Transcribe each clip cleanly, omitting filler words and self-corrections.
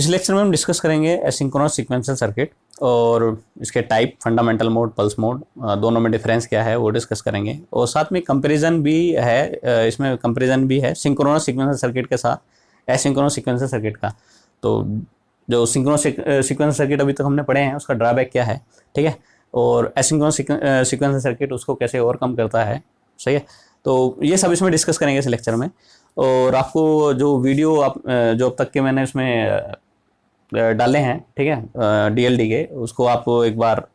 इस लेक्चर में हम डिस्कस करेंगे एसिंक्रोनस सीक्वेंशियल सर्किट और इसके type, fundamental mode, pulse mode, दोनों में डिफरेंस क्या है वो डिस्कस करेंगे। और साथ में कंपैरिजन भी है, इसमें कंपैरिजन भी है सिंक्रोनस सीक्वेंशियल सर्किट के साथ एसिंक्रोनस सीक्वेंशियल सर्किट का। तो जो सिंक्रोनस सीक्वेंशियल सर्किट अभी तक हमने पढ़े हैं उसका ड्रॉबैक क्या है, ठीक है, और एसिंक्रोनस सीक्वेंशियल सर्किट उसको कैसे ओवरकम करता है, सही है। तो ये सब इसमें डिस्कस करेंगे इस लेक्चर में। और आपको जो वीडियो जो अब तक के मैंने इसमें डाले हैं, ठीक है, डीएलडी के, उसको आप एक बार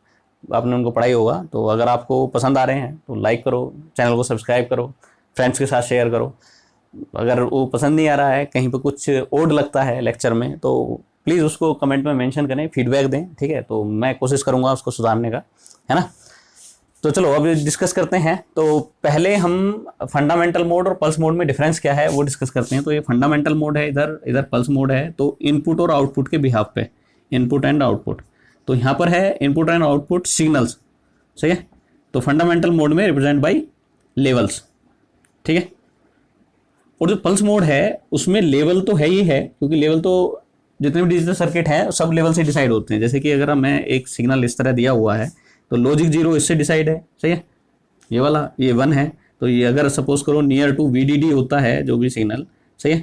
आपने उनको पढ़ा ही होगा। तो अगर आपको पसंद आ रहे हैं तो लाइक करो, चैनल को सब्सक्राइब करो, फ्रेंड्स के साथ शेयर करो। अगर वो पसंद नहीं आ रहा है, कहीं पे कुछ ओड लगता है लेक्चर में, तो प्लीज़ उसको कमेंट में मेंशन करें, फीडबैक दें, ठीक है। तो मैं कोशिश करूँगा उसको सुधारने का, है ना। तो चलो अब डिस्कस करते हैं। तो पहले हम फंडामेंटल मोड और पल्स मोड में डिफरेंस क्या है वो डिस्कस करते हैं। तो ये फंडामेंटल मोड है, इधर पल्स मोड है। तो इनपुट और आउटपुट के बिहाफ पे, इनपुट एंड आउटपुट, तो यहाँ पर है इनपुट एंड आउटपुट सिग्नल्स, सही है। तो फंडामेंटल मोड में रिप्रेजेंट बाई लेवल्स, ठीक है। और जो पल्स मोड है उसमें लेवल तो है ही है, क्योंकि लेवल तो जितने भी डिजिटल सर्किट हैं सब लेवल से डिसाइड होते हैं। जैसे कि अगर मैं एक सिग्नल इस तरह दिया हुआ है तो लॉजिक 0 इससे डिसाइड है, सही है। ये वाला ये 1 है, तो ये अगर सपोज करो नियर टू VDD होता है जो भी सिग्नल, सही है,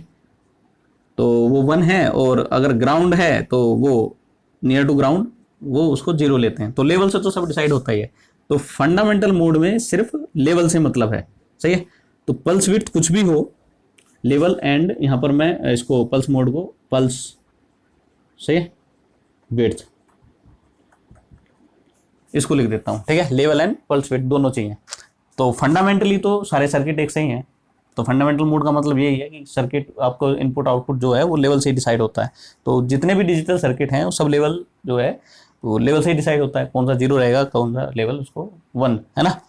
तो वो 1 है। और अगर ग्राउंड है तो वो नियर टू ग्राउंड, वो उसको 0 लेते हैं। तो लेवल से तो सब डिसाइड होता ही है। तो फंडामेंटल मोड में सिर्फ लेवल से मतलब है, सही है। तो पल्स विड्थ कुछ भी हो, लेवल एंड, यहाँ पर मैं इसको पल्स मोड को पल्स, सही है, विड्थ इसको लिख देता हूँ, ठीक है। लेवल एंड पल्स विड्थ दोनों चाहिए। तो फंडामेंटली तो सारे सर्किट एक से ही हैं। तो फंडामेंटल मोड का मतलब यही है कि सर्किट आपको इनपुट आउटपुट जो है वो लेवल से ही डिसाइड होता है। तो जितने भी डिजिटल सर्किट हैं वो सब लेवल जो है वो लेवल से ही डिसाइड होता है, कौन सा 0 रहेगा, कौन सा लेवल उसको 1, है ना।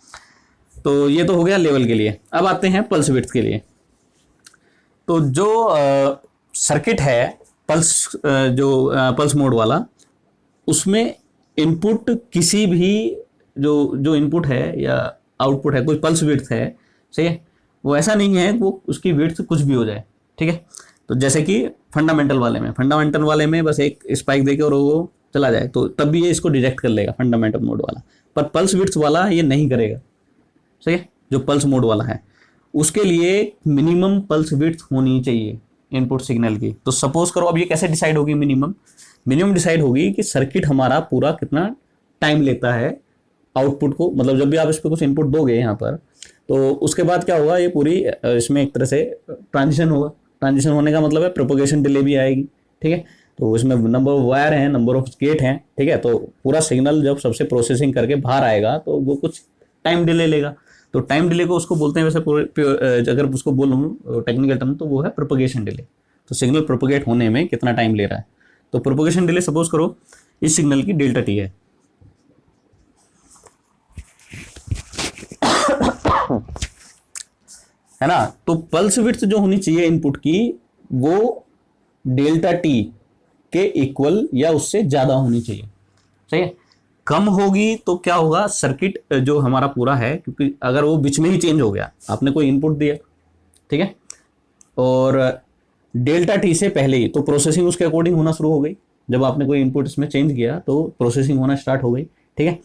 तो ये तो हो गया लेवल के लिए। अब आते हैं पल्स विड्थ के लिए। तो जो सर्किट है पल्स मोड वाला, उसमें इनपुट किसी भी जो इनपुट है या आउटपुट है, कोई पल्स विड्थ है, सही है, वो ऐसा नहीं है वो उसकी विड्थ कुछ भी हो जाए, ठीक है। तो जैसे कि फंडामेंटल वाले में बस एक स्पाइक देके और वो चला जाए तो तब भी ये इसको डिटेक्ट कर लेगा फंडामेंटल मोड वाला। पर पल्स विड्थ वाला ये नहीं करेगा, सही है। जो पल्स मोड वाला है उसके लिए मिनिमम पल्स विड्थ होनी चाहिए इनपुट सिग्नल की। तो सपोज करो अब ये कैसे डिसाइड होगी, मिनिमम डिसाइड होगी कि सर्किट हमारा पूरा कितना टाइम लेता है आउटपुट को, मतलब जब भी आप इस पर कुछ इनपुट दोगे यहाँ पर, तो उसके बाद क्या होगा, ये पूरी इसमें एक तरह से ट्रांजिशन होगा। ट्रांजिशन होने का मतलब है प्रोपोगेशन डिले भी आएगी, ठीक है। तो इसमें नंबर ऑफ वायर हैं, नंबर ऑफ गेट हैं, ठीक है। तो पूरा सिग्नल जब सबसे प्रोसेसिंग करके बाहर आएगा तो वो कुछ टाइम डिले लेगा। तो टाइम डिले को उसको बोलते हैं, वैसे अगर उसको बोलूँ टेक्निकल टर्म तो वो है प्रोपोगेशन डिले। तो सिग्नल प्रोपोगेट होने में कितना टाइम ले रहा है। तो प्रोपोगेशन डिले सपोज करो इस सिग्नल की डेल्टा टी है, है ना। तो पल्स विड्थ जो होनी चाहिए इनपुट की वो डेल्टा टी के इक्वल या उससे ज्यादा होनी चाहिए, सही है। कम होगी तो क्या होगा, सर्किट जो हमारा पूरा है, क्योंकि अगर वो बीच में ही चेंज हो गया, आपने कोई इनपुट दिया, ठीक है, और डेल्टा टी से पहले ही, तो प्रोसेसिंग उसके अकॉर्डिंग होना शुरू हो गई। जब आपने कोई इनपुट इसमें चेंज किया तो प्रोसेसिंग होना स्टार्ट हो गई, ठीक है।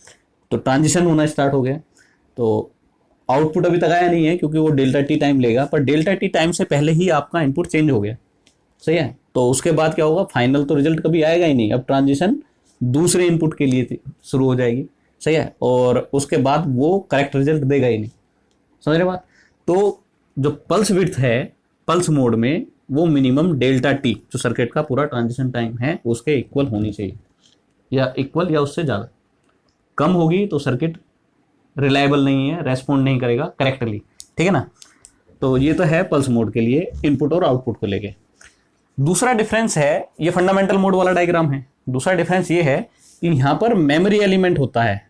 तो ट्रांजिशन होना स्टार्ट हो गया। तो आउटपुट अभी तक आया नहीं है क्योंकि वो डेल्टा टी टाइम लेगा, पर डेल्टा टी टाइम से पहले ही आपका इनपुट चेंज हो गया, सही है। तो उसके बाद क्या होगा, फाइनल तो रिजल्ट कभी आएगा ही नहीं। अब ट्रांजिशन दूसरे इनपुट के लिए शुरू हो जाएगी, सही है, और उसके बाद वो करेक्ट रिजल्ट देगा ही नहीं, समझ रहे बात। तो जो पल्स विड्थ है पल्स मोड में, वो मिनिमम डेल्टा टी जो सर्किट का पूरा ट्रांजिशन टाइम है उसके इक्वल होनी चाहिए, या इक्वल या उससे ज़्यादा। कम होगी तो सर्किट रिलायबल नहीं है, रेस्पॉन्ड नहीं करेगा करेक्टली, ठीक है ना। तो ये तो है पल्स मोड के लिए इनपुट और आउटपुट को लेके। दूसरा डिफरेंस है, ये फंडामेंटल मोड वाला डायग्राम है। दूसरा डिफरेंस ये है कि यहाँ पर मेमोरी एलिमेंट होता है,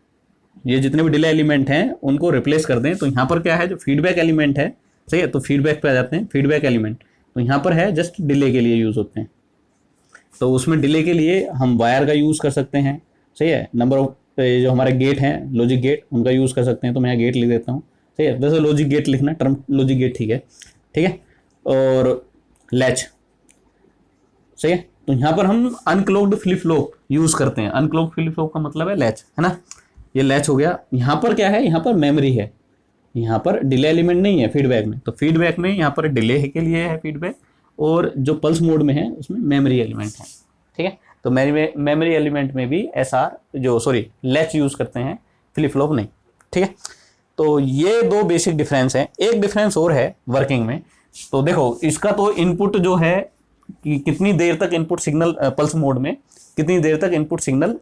ये जितने भी डिले एलिमेंट हैं उनको रिप्लेस कर दें। तो यहाँ पर क्या है, जो फीडबैक एलिमेंट है, सही है, तो फीडबैक पे आ जाते हैं। फीडबैक एलिमेंट तो यहाँ पर है जस्ट डिले के लिए यूज होते हैं। तो उसमें डिले के लिए हम वायर का यूज कर सकते हैं, सही है। नंबर ऑफ जो हमारे गेट हैं, लॉजिक गेट, उनका यूज कर सकते हैं। तो मैं यहाँ गेट लिख देता हूँ, सही है। वैसे लॉजिक गेट लिखना, टर्म लॉजिक गेट ठीक है, ठीक है। और लैच, सही है। तो यहाँ पर हम अनक्लॉक्ड फ्लिप फ्लॉप यूज करते हैं। अनक्लॉक्ड फ्लिप फ्लॉप का मतलब है लैच, है ना, ये लैच हो गया। यहाँ पर क्या है, यहाँ पर मेमोरी है, यहाँ पर डिले एलिमेंट नहीं है फीडबैक में। तो फीडबैक में यहाँ पर डिले के लिए है फीडबैक, और जो पल्स मोड में है उसमें मेमोरी एलिमेंट है। ठीक है, तो मेमोरी एलिमेंट में भी लैच यूज करते हैं, फ्लिप फ्लॉप नहीं। ठीक है, तो ये दो बेसिक डिफरेंस है। एक डिफरेंस और है वर्किंग में। तो देखो, इसका तो इनपुट जो है कि कितनी देर तक इनपुट सिग्नल पल्स मोड में कितनी देर तक इनपुट सिग्नल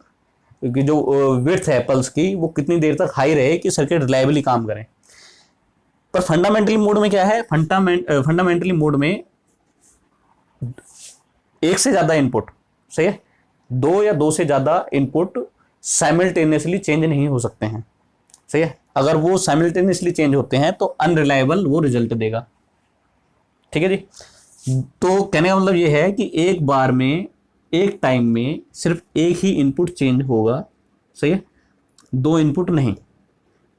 की जो विड्थ है पल्स की, वो कितनी देर तक हाई रहे कि सर्किट रिलायबली काम करे। पर फंडामेंटली मोड में क्या है, फंडामेंटली मोड में एक से ज्यादा इनपुट, सही है, दो या दो से ज्यादा इनपुट साइमल्टेनियसली चेंज नहीं हो सकते हैं। सही है, अगर वो साइमल्टेनियसली चेंज होते हैं तो अनरिलायबल वो रिजल्ट देगा। ठीक है जी, तो कहने का मतलब ये है कि एक बार में, एक टाइम में सिर्फ एक ही इनपुट चेंज होगा। सही है, दो इनपुट नहीं।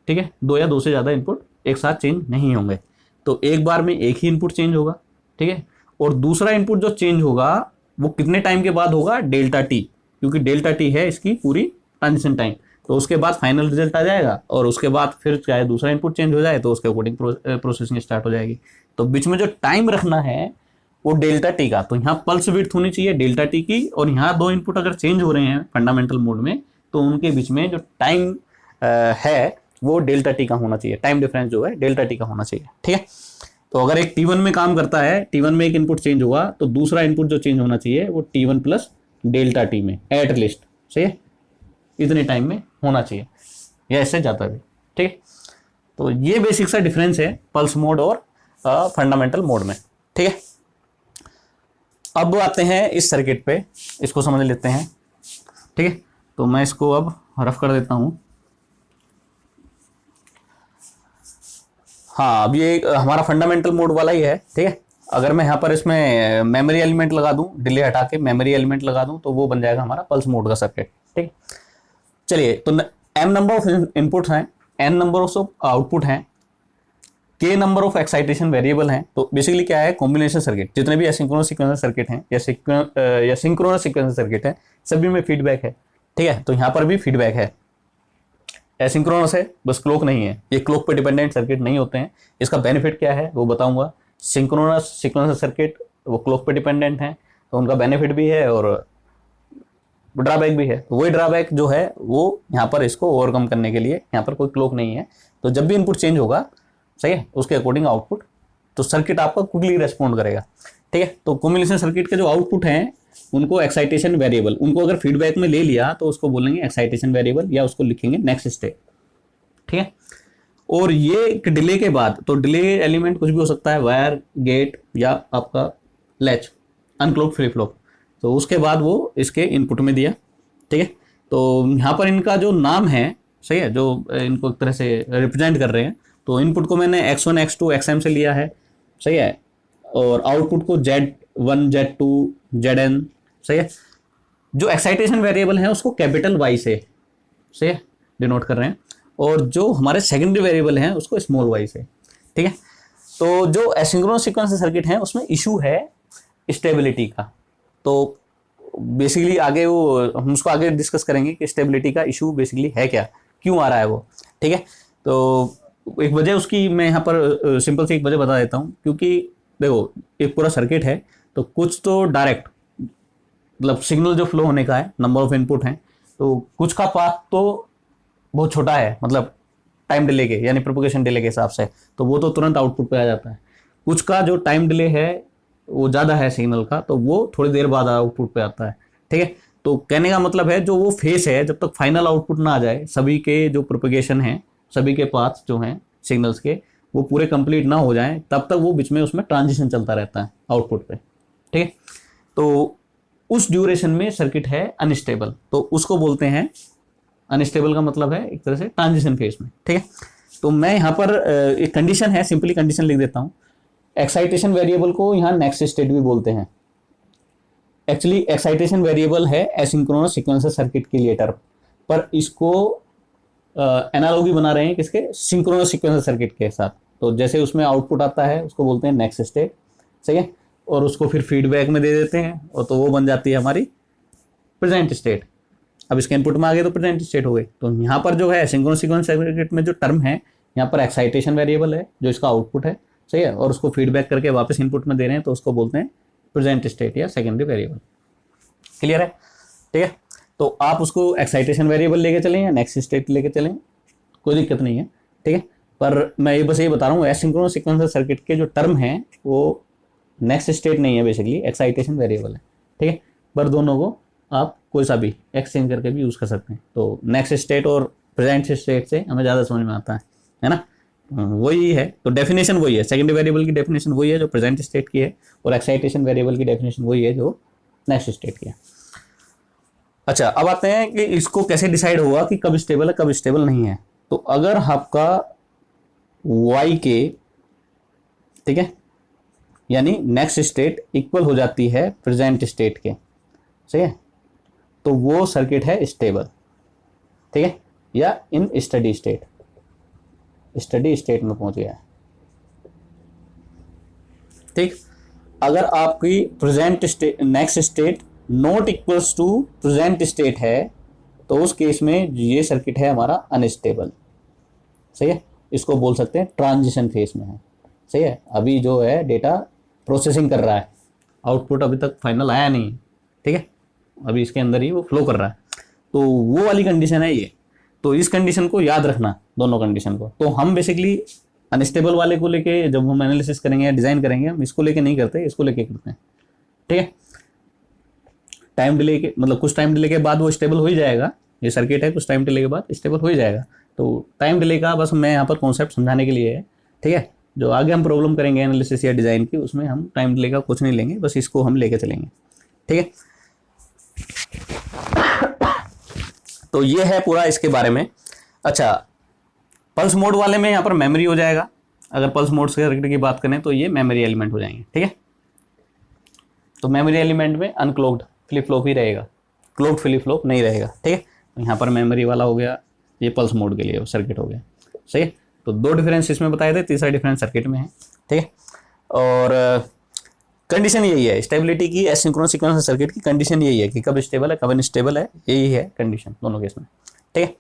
ठीक है, दो या दो से ज़्यादा इनपुट एक साथ चेंज नहीं होंगे। तो एक बार में एक ही इनपुट चेंज होगा। ठीक है, और दूसरा इनपुट जो चेंज होगा वो कितने टाइम के बाद होगा, डेल्टा टी, क्योंकि डेल्टा टी है इसकी पूरी ट्रांजिशन टाइम। तो उसके बाद फाइनल रिजल्ट आ जाएगा, और उसके बाद फिर चाहे दूसरा इनपुट चेंज हो जाए तो उसके अकॉर्डिंग प्रोसेसिंग स्टार्ट हो जाएगी। तो बीच में जो टाइम रखना है वो डेल्टा टी का। तो यहाँ पल्स विड्थ होनी चाहिए डेल्टा टी की, और यहाँ दो इनपुट अगर चेंज हो रहे हैं फंडामेंटल मोड में तो उनके बीच में जो टाइम है वो डेल्टा टी का होना चाहिए। टाइम डिफरेंस जो है डेल्टा टी का होना चाहिए। ठीक है, तो अगर एक T1 में काम करता है, T1 में एक इनपुट चेंज हुआ तो दूसरा इनपुट जो चेंज होना चाहिए वो T1 प्लस डेल्टा टी में एट लिस्ट, सही है, इतने टाइम में होना चाहिए, या ऐसे जाता है। ठीक है, तो ये बेसिक सा डिफरेंस है पल्स मोड और फंडामेंटल मोड में। ठीक है, अब आते हैं इस सर्किट पे, इसको समझ लेते हैं। ठीक है, तो मैं इसको अब रफ कर देता हूं। हाँ, अब ये हमारा फंडामेंटल मोड वाला ही है। ठीक है, अगर मैं यहाँ पर इसमें मेमोरी एलिमेंट लगा दूं, डिले हटा के मेमोरी एलिमेंट लगा दूं, तो वो बन जाएगा हमारा पल्स मोड का सर्किट। ठीक, चलिए, तो m नंबर ऑफ इनपुट्स हैं, n नंबर ऑफ आउटपुट हैं, k number of excitation variable हैं। तो बेसिकली क्या है, कॉम्बिनेशन सर्किट, जितने भी एसिंक्रोनस सीक्वेंसर सर्किट हैं या सिंक्रोनस सीक्वेंसर सर्किट है, सभी में फीडबैक है। ठीक है, तो यहाँ पर भी फीडबैक है। एसिंक्रोनस है, बस क्लॉक नहीं है, ये क्लॉक पे डिपेंडेंट सर्किट नहीं होते हैं। इसका बेनिफिट क्या है वो बताऊंगा। सिंक्रोनस सीक्वेंसर सर्किट वो क्लॉक पे डिपेंडेंट है, तो उनका बेनिफिट भी है और ड्रॉबैक भी है। तो वही ड्रॉबैक जो है वो यहाँ पर इसको ओवरकम करने के लिए, यहाँ पर कोई क्लॉक नहीं है, तो जब भी इनपुट चेंज होगा, सही है, उसके अकॉर्डिंग आउटपुट, तो सर्किट आपका क्विकली रेस्पॉन्ड करेगा। ठीक है, तो कॉम्बिनेशन सर्किट के जो आउटपुट हैं उनको एक्साइटेशन वेरिएबल, उनको अगर फीडबैक में ले लिया तो उसको बोलेंगे एक्साइटेशन वेरिएबल, या उसको लिखेंगे नेक्स्ट स्टेप। ठीक है, और ये डिले के बाद, तो डिले एलिमेंट कुछ भी हो सकता है, वायर, गेट, या आपका लैच, अनक्लॉक्ड फ्लिप फ्लॉप। तो उसके बाद वो इसके इनपुट में दिया। ठीक है, तो यहाँ पर इनका जो नाम है, सही है, जो इनको एक तरह से रिप्रेजेंट कर रहे हैं, तो इनपुट को मैंने x1 x2 xm से लिया है, सही है, और आउटपुट को z1 z2 zn, सही है। जो एक्साइटेशन वेरिएबल है उसको कैपिटल Y से, सही है, डिनोट कर रहे हैं, और जो हमारे सेकेंडरी वेरिएबल हैं उसको स्मॉल y से। ठीक है, तो जो एसिंक्रोनस सीक्वेंसर सर्किट है उसमें इशू है स्टेबिलिटी का। तो बेसिकली आगे वो हम उसको आगे डिस्कस करेंगे कि स्टेबिलिटी का इशू बेसिकली है क्या, क्यों आ रहा है वो। ठीक है, तो एक वजह उसकी मैं यहाँ पर सिंपल से एक वजह बता देता हूँ। क्योंकि देखो, एक पूरा सर्किट है, तो कुछ तो डायरेक्ट मतलब सिग्नल जो फ्लो होने का है, नंबर ऑफ इनपुट हैं, तो कुछ का पाथ तो बहुत छोटा है, मतलब टाइम डिले के यानी प्रोपगेशन डिले के हिसाब से, तो वो तो तुरंत आउटपुट पे आ जाता है। कुछ का जो टाइम डिले है वो ज़्यादा है सिग्नल का, तो वो थोड़ी देर बाद आउटपुट पे आता है। ठीक है, तो कहने का मतलब है जो वो फेस है, जब तक फाइनल आउटपुट ना आ जाए, सभी के जो प्रोपगेशन है, सभी के पाथ जो हैं सिग्नल्स के, वो पूरे कंप्लीट ना हो जाएं, तब तक वो बीच में उसमें ट्रांजिशन चलता रहता है आउटपुट पे। ठीक है, तो उस ड्यूरेशन में सर्किट है अनस्टेबल, तो उसको बोलते हैं, अनस्टेबल का मतलब है एक तरह से ट्रांजिशन फेज में। ठीक है, तो मैं यहाँ पर एक कंडीशन है, सिंपली कंडीशन लिख देता हूँ। एक्साइटेशन वेरिएबल को यहाँ नेक्स्ट स्टेट भी बोलते हैं। एक्चुअली एक्साइटेशन वेरिएबल है एसिंक्रोनस सीक्वेंसर सर्किट के लिए टर्म, पर इसको एनालॉगी बना रहे हैं किसके, सिंक्रोनस सीक्वेंसर सर्किट के साथ। तो जैसे उसमें आउटपुट आता है उसको बोलते हैं नेक्स्ट स्टेट, सही है, और उसको फिर फीडबैक में दे देते हैं, और तो वो बन जाती है हमारी प्रेजेंट स्टेट। अब इसके इनपुट में आ गए तो प्रेजेंट स्टेट हो गई। तो यहाँ पर जो है सिंक्रोनस सीक्वेंस सर्किट में जो टर्म है, यहाँ पर एक्साइटेशन वेरिएबल है जो इसका आउटपुट है, सही है, और उसको फीडबैक करके वापस इनपुट में दे रहे हैं, तो उसको बोलते हैं प्रेजेंट स्टेट या सेकेंडरी वेरिएबल। क्लियर है? ठीक है, तो आप उसको एक्साइटेशन वेरिएबल लेके चलें या नेक्स्ट स्टेट लेके चलें, कोई दिक्कत नहीं है। ठीक है, पर मैं ये बस ये बता रहा हूँ एसिंक्रोनस सीक्वेंस सर्किट के जो टर्म है वो नेक्स्ट स्टेट नहीं है, बेसिकली एक्साइटेशन वेरिएबल है। ठीक है, पर दोनों को आप कोई सा भी एक्सचेंज करके भी यूज़ कर सकते हैं। तो नेक्स्ट स्टेट और प्रेजेंट स्टेट से हमें ज़्यादा समझ में आता है ना? वही है, तो डेफिनेशन वही है, सेकेंडरी वेरिएबल की डेफिनेशन वही है जो प्रेजेंट स्टेट की है, और एक्साइटेशन वेरिएबल की डेफिनेशन वही है जो नेक्स्ट स्टेट की है। अच्छा, अब आते हैं कि इसको कैसे डिसाइड होगा कि कब स्टेबल है कब स्टेबल नहीं है। तो अगर आपका y के, ठीक है, यानी नेक्स्ट स्टेट इक्वल हो जाती है प्रेजेंट स्टेट के, सही है, तो वो सर्किट है स्टेबल। ठीक है, या इन स्टडी स्टेट में पहुंच गया है। ठीक, अगर आपकी present state next state not equals to present state है, तो उस केस में ये सर्किट है हमारा अनस्टेबल। सही है, इसको बोल सकते हैं ट्रांजिशन फेज में है। सही है, अभी जो है डेटा प्रोसेसिंग कर रहा है, आउटपुट अभी तक फाइनल आया नहीं। ठीक है, अभी इसके अंदर ही वो फ्लो कर रहा है, तो वो वाली कंडीशन है ये। तो इस कंडीशन को याद रखना, दोनों कंडीशन को। तो हम बेसिकली अनस्टेबल वाले को लेके जब हम एनालिसिस करेंगे या डिज़ाइन करेंगे, हम इसको लेके नहीं करते, इसको लेके करते हैं। ठीक है, टाइम डिले के मतलब कुछ टाइम डिले के बाद वो स्टेबल हो ही जाएगा, ये सर्किट है, कुछ टाइम डिले के बाद स्टेबल हो ही जाएगा। तो टाइम डिले का बस मैं यहाँ पर कॉन्सेप्ट समझाने के लिए है। ठीक है, जो आगे हम प्रॉब्लम करेंगे एनालिसिस या डिज़ाइन की, उसमें हम टाइम डिले का कुछ नहीं लेंगे, बस इसको हम लेके चलेंगे। ठीक है, तो ये है पूरा इसके बारे में। अच्छा, पल्स मोड वाले में यहाँ पर मेमोरी हो जाएगा। अगर पल्स मोड सर्किट की बात करें तो ये मेमोरी एलिमेंट हो जाएंगे। ठीक है, तो मेमोरी एलिमेंट में अनक्लॉक्ड फ्लिप फ्लॉप ही रहेगा, क्लॉक्ड फ्लिप फ्लॉप नहीं रहेगा। ठीक है, तो यहाँ पर मेमोरी वाला हो गया, ये पल्स मोड के लिए सर्किट हो गया। सही है, तो दो डिफरेंस इसमें बताए थे, तीसरा डिफरेंस सर्किट में है। ठीक है, और कंडीशन यही है स्टेबिलिटी की, एसिंक्रोनस सीक्वेंस सर्किट की कंडीशन यही है कि कब स्टेबल है कब अनस्टेबल है, यही है कंडीशन दोनों केस में। ठीक है,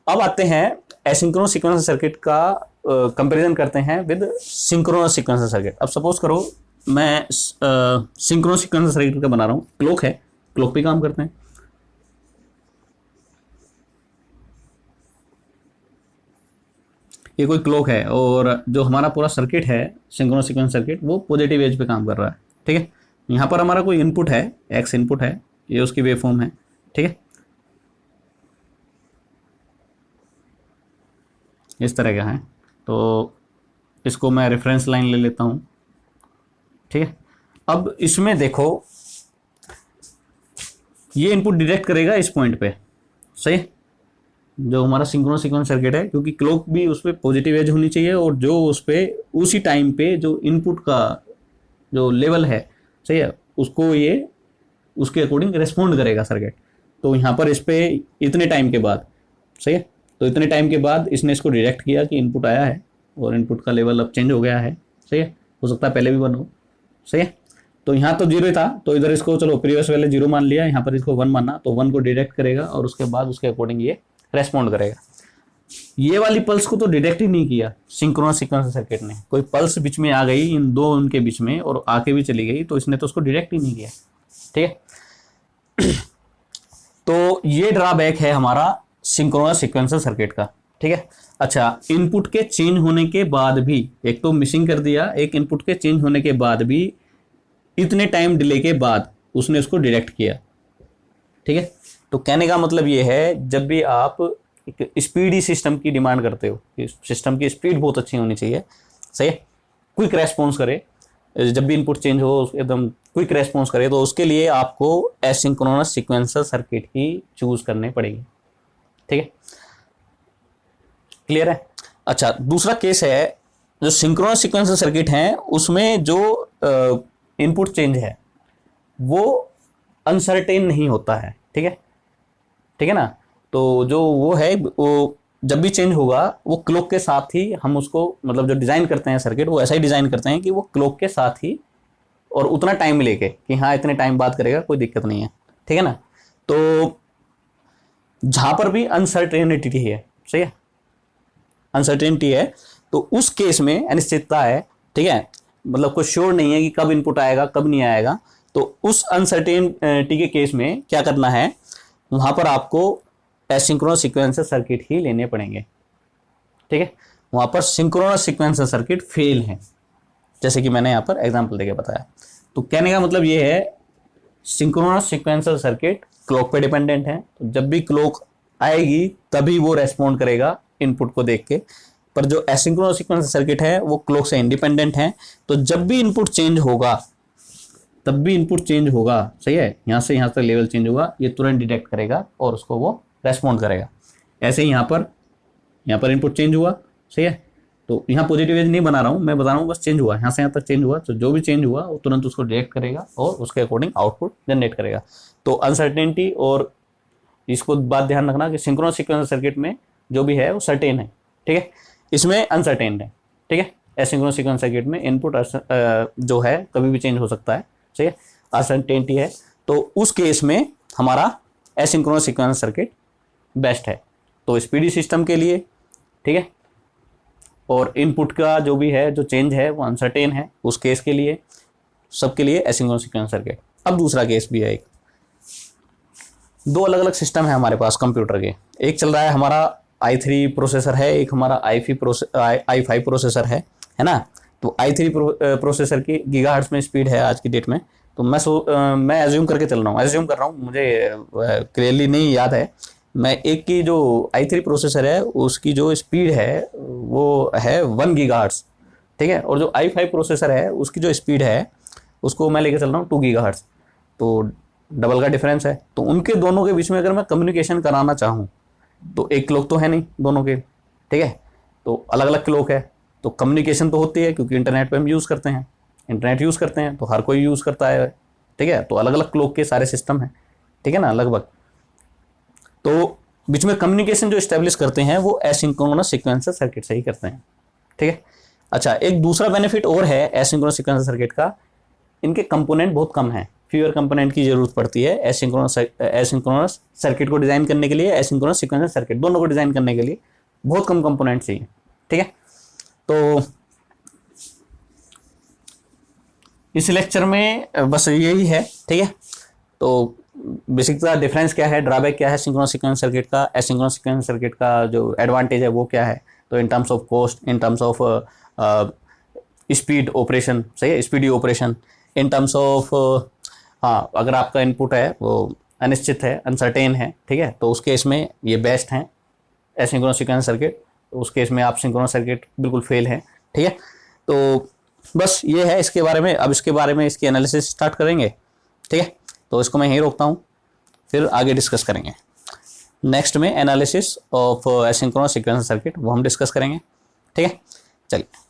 अब आते हैं एसिंक्रोनस सीक्वेंस सर्किट का कंपैरिजन करते हैं विद सिंक्रोनस सीक्वेंस सर्किट। अब सपोज करो मैं सिंक्रोनस सीक्वेंस सर्किट का बना रहा हूँ, क्लॉक है, क्लॉक पे काम करते हैं। ये कोई क्लॉक है और जो हमारा पूरा सर्किट है सिंक्रोनस सीक्वेंस सर्किट, वो पॉजिटिव एज पे काम कर रहा है। ठीक है, यहाँ पर हमारा कोई इनपुट है, एक्स इनपुट है, ये उसकी वेवफॉर्म है। ठीक है, इस तरह का है, तो इसको मैं रेफरेंस लाइन ले लेता हूँ। ठीक है, अब इसमें देखो ये इनपुट डिटेक्ट करेगा इस पॉइंट पे। सही, जो हमारा सिंक्रोनस सीक्वेंस सर्किट है, क्योंकि क्लॉक भी उस पर पॉजिटिव एज होनी चाहिए, और जो उस पर उसी टाइम पे जो इनपुट का जो लेवल है, सही है, उसको ये उसके अकॉर्डिंग रिस्पॉन्ड करेगा सर्किट। तो यहाँ पर इस पर इतने टाइम के बाद, सही है, तो इतने टाइम के बाद इसने इसको डिटेक्ट किया कि इनपुट आया है और इनपुट का लेवल अब चेंज हो गया है। सही है, हो सकता है पहले भी 1 हो। सही है, तो यहाँ तो 0 था, तो इधर इसको चलो प्रीवियस वाले 0 मान लिया, यहाँ पर इसको 1 माना, तो 1 को डिटेक्ट करेगा और उसके बाद उसके अकॉर्डिंग ये रेस्पॉन्ड करेगा। ये वाली पल्स को तो डिटेक्ट ही नहीं किया सिंक्रोनस सीक्वेंस सर्किट ने, कोई पल्स बीच में आ गई इन दो उनके बीच में और आके भी चली गई, तो इसने तो उसको डिटेक्ट ही नहीं किया। ठीक है, तो ये ड्रॉबैक है हमारा सिंक्रोनस सीक्वेंस सर्किट का। ठीक है, अच्छा, इनपुट के चेंज होने के बाद भी, एक तो मिसिंग कर दिया, एक इनपुट के चेंज होने के बाद भी इतने टाइम डिले के बाद उसने उसको डिटेक्ट किया। ठीक है, तो कहने का मतलब ये है, जब भी आप एक स्पीडी सिस्टम की डिमांड करते हो, सिस्टम की स्पीड बहुत अच्छी होनी चाहिए, सही, क्विक रेस्पॉन्स करे, जब भी इनपुट चेंज हो एकदम क्विक रेस्पॉन्स करे, तो उसके लिए आपको एसिंक्रोनस सीक्वेंस सर्किट ही चूज करने पड़ेगी। ठीक है, क्लियर है? अच्छा, दूसरा केस है जो सिंक्रोनस सीक्वेंस सर्किट है, उसमें जो इनपुट चेंज है वो अनसर्टेन नहीं होता है। ठीक है, ठीक है ना, तो जो वो है वो जब भी चेंज होगा वो क्लॉक के साथ ही हम उसको, मतलब जो डिज़ाइन करते हैं सर्किट, वो ऐसा ही डिज़ाइन करते हैं कि वो क्लॉक के साथ ही और उतना टाइम लेके कि हाँ इतने टाइम बाद करेगा, कोई दिक्कत नहीं है, ठीक है ना। तो जहां पर भी अनसर्टेनिटी है, सही है, अनसर्टेनिटी है, तो उस केस में अनिश्चितता है, ठीक है, मतलब कुछ श्योर नहीं है कि कब इनपुट आएगा कब नहीं आएगा, तो उस अनसर्टेनिटी के केस में क्या करना है, वहां पर आपको एसिंक्रोनस सीक्वेंसर सर्किट ही लेने पड़ेंगे, ठीक है। वहां पर सिंक्रोनस सीक्वेंसर सर्किट फेल है, जैसे कि मैंने यहां पर एग्जांपल देके बताया। तो कहने का मतलब ये है, सिंक्रोनस सीक्वेंसर सर्किट क्लॉक पे डिपेंडेंट है, तो जब भी क्लॉक आएगी तभी वो रेस्पॉन्ड करेगा इनपुट को देख के। पर जो एसिंक्रोनस सीक्वेंसर सर्किट है वो क्लॉक से इंडिपेंडेंट है, तो जब भी इनपुट चेंज होगा तब भी इनपुट चेंज होगा, सही है, यहाँ से यहाँ तक लेवल चेंज होगा, ये तुरंत डिटेक्ट करेगा और उसको वो रेस्पॉन्ड करेगा। ऐसे ही यहाँ पर इनपुट चेंज हुआ, सही है, तो यहाँ पॉजिटिव एज नहीं बना रहा हूँ, मैं बता रहा हूँ बस चेंज हुआ, यहाँ से यहाँ तक चेंज हुआ, तो जो भी चेंज हुआ वो तुरंत उसको डिटेक्ट करेगा और उसके अकॉर्डिंग आउटपुट जनरेट करेगा। तो अनसर्टेनिटी, और इसको बात ध्यान रखना कि सिंक्रोनस सीक्वेंसर सर्किट में जो भी है वो सर्टेन है, ठीक है, इसमें अनसर्टेन है, ठीक है। एसिंक्रोनस सीक्वेंसर सर्किट में इनपुट जो है कभी भी चेंज हो सकता है, ठीक है, अनसर्टेनिटी है, तो उस केस में हमारा एसिंक्रोनस सीक्वेंसर सर्किट बेस्ट है। तो स्पीडी सिस्टम के लिए, ठीक है, और इनपुट का जो भी है जो चेंज है वो अनसर्टेन है, उस केस के लिए सबके लिए एसिंक्रोनस सीक्वेंसर सर्किट। अब दूसरा केस भी है, एक दो अलग अलग सिस्टम है हमारे पास कंप्यूटर के, एक चल रहा है हमारा i3 प्रोसेसर है, एक हमारा i5 प्रोसेसर है ना। तो i3 प्रोसेसर की गीगाहर्ट्ज में स्पीड है आज की डेट में, तो मैं एज्यूम करके चल रहा हूँ, मुझे क्लियरली नहीं याद है, मैं एक की जो i3 प्रोसेसर है उसकी जो स्पीड है वो है 1 गीगाहर्ट्ज, ठीक है, और जो i5 प्रोसेसर है उसकी जो स्पीड है उसको मैं लेके चल रहा हूँ 2 गीगाहर्ट्ज, तो डबल का डिफरेंस है। तो उनके दोनों के बीच में अगर मैं कम्युनिकेशन कराना चाहूँ तो एक क्लॉक तो है नहीं दोनों के, ठीक है, तो अलग अलग क्लॉक है, तो कम्युनिकेशन तो होती है क्योंकि इंटरनेट पे हम यूज़ करते हैं, इंटरनेट यूज़ करते हैं तो हर कोई यूज़ करता है, ठीक है, तो अलग अलग क्लॉक के सारे सिस्टम हैं, ठीक है ना, लगभग। तो बीच में कम्युनिकेशन जो इस्टेब्लिश करते हैं वो एसिंक्रोनस सीक्वेंसर सर्किट से ही करते हैं, ठीक है। अच्छा, एक दूसरा बेनिफिट और है एसिंक्रोनस सीक्वेंसर सर्किट का, इनके कंपोनेंट बहुत कम है, फ्यूअर कंपोनेंट की जरूरत पड़ती है एसिंक्रोनस सर्किट को डिजाइन करने के लिए, एसिंक्रोनस सीक्वेंसर सर्किट दोनों को डिजाइन करने के लिए बहुत कम कंपोनेंट चाहिए, ठीक है। तो इस लेक्चर में बस यही है, ठीक है। तो बेसिक का डिफरेंस क्या है, ड्रॉबैक क्या है सिंक्रोनस सीक्वेंसर सर्किट का, एसिंक्रोनस सीक्वेंसर सर्किट का जो एडवांटेज है वो क्या है, तो in terms of cost, in terms of speed operation, सही है, speedy operation, in terms of हाँ अगर आपका इनपुट है वो अनिश्चित है, अनसर्टेन है, ठीक है, तो उस केस में ये बेस्ट हैं एसिंक्रोनस सीक्वेंसर सर्किट, तो उस केस में आप सिंक्रोनस सर्किट बिल्कुल फेल है, ठीक है। तो बस ये है इसके बारे में, अब इसके बारे में इसकी एनालिसिस स्टार्ट करेंगे, ठीक है। तो इसको मैं यहीं रोकता हूँ, फिर आगे डिस्कस करेंगे। नेक्स्ट में analysis of asynchronous sequencer circuit वो हम डिस्कस करेंगे, ठीक है, चलिए।